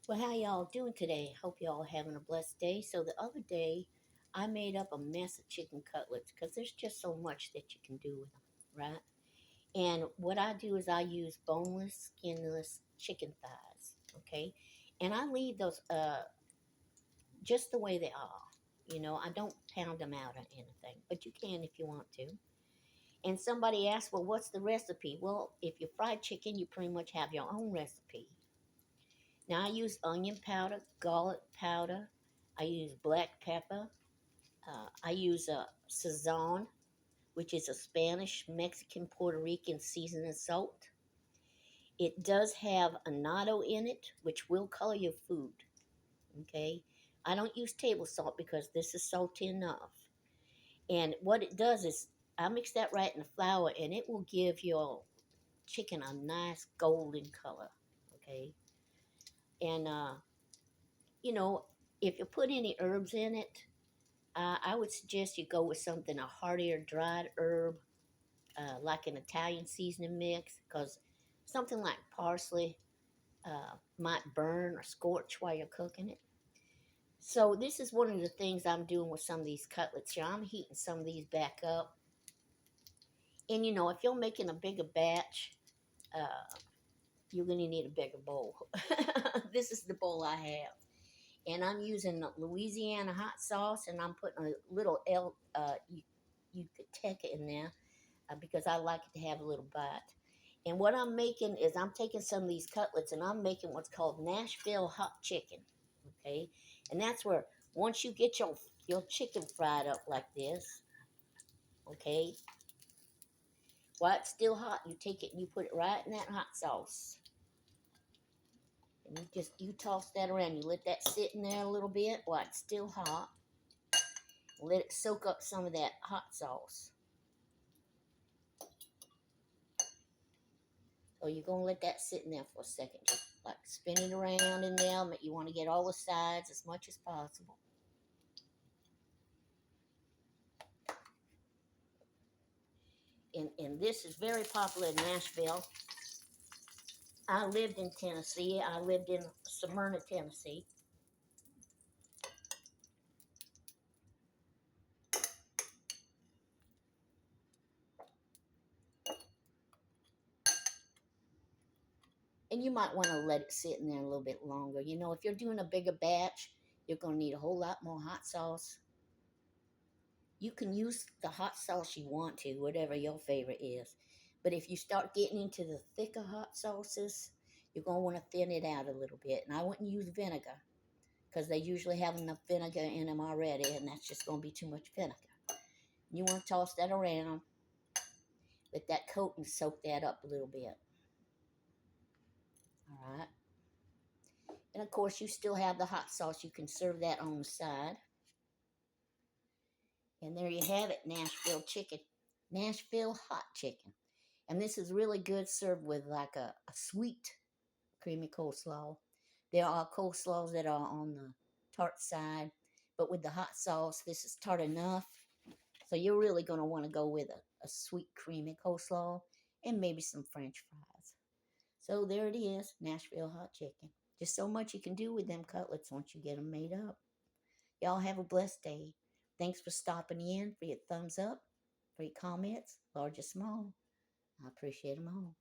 Well, how y'all doing today? Hope y'all having a blessed day. So the other day, I made up a mess of chicken cutlets because there's just so much that you can do with them, right? And what I do is I use boneless, skinless chicken thighs, okay? And I leave those just the way they are. I don't pound them out or anything, but you can if you want to. And somebody asked, well, what's the recipe? Well, if you fry chicken, you pretty much have your own recipe. Now I use onion powder, garlic powder. I use black pepper. I use a sazon, which is a Spanish, Mexican, Puerto Rican seasoning salt. It does have annatto in it, which will color your food. Okay, I don't use table salt because this is salty enough. And what it does is I mix that right in the flour, and it will give your chicken a nice golden color. Okay, and you know, if you put any herbs in it, I would suggest you go with something a heartier dried herb, like an Italian seasoning mix, because something like parsley might burn or scorch while you're cooking it. So this is one of the things I'm doing with some of these cutlets here. I'm heating some of these back up, and if you're making a bigger batch, uh, you're gonna need a bigger bowl. This is the bowl I have. And I'm using Louisiana hot sauce, and I'm putting a little you could take it in there because I like it to have a little bite. And what I'm making is I'm taking some of these cutlets and I'm making what's called Nashville Hot Chicken. Okay, and that's where once you get your chicken fried up like this, okay, while it's still hot, you take it and you put it right in that hot sauce. And you toss that around. You let that sit in there a little bit while it's still hot. Let it soak up some of that hot sauce. So you're going to let that sit in there for a second. Just like spin it around in there. You want to get all the sides as much as possible. And this is very popular in Nashville. I lived in Tennessee. I lived in Smyrna, Tennessee. And you might want to let it sit in there a little bit longer. If you're doing a bigger batch, you're going to need a whole lot more hot sauce. You can use the hot sauce you want to, whatever your favorite is. But if you start getting into the thicker hot sauces, you're going to want to thin it out a little bit. And I wouldn't use vinegar because they usually have enough vinegar in them already, and that's just going to be too much vinegar. You want to toss that around, let that coat and soak that up a little bit. All right. And of course, you still have the hot sauce. You can serve that on the side. And there you have it, Nashville chicken. Nashville hot chicken. And this is really good served with like a sweet creamy coleslaw. There are coleslaws that are on the tart side, but with the hot sauce, this is tart enough. So you're really going to want to go with a sweet creamy coleslaw and maybe some French fries. So there it is, Nashville hot chicken. Just so much you can do with them cutlets once you get them made up. Y'all have a blessed day. Thanks for stopping in, for your thumbs up, for your comments, large or small. I appreciate them all.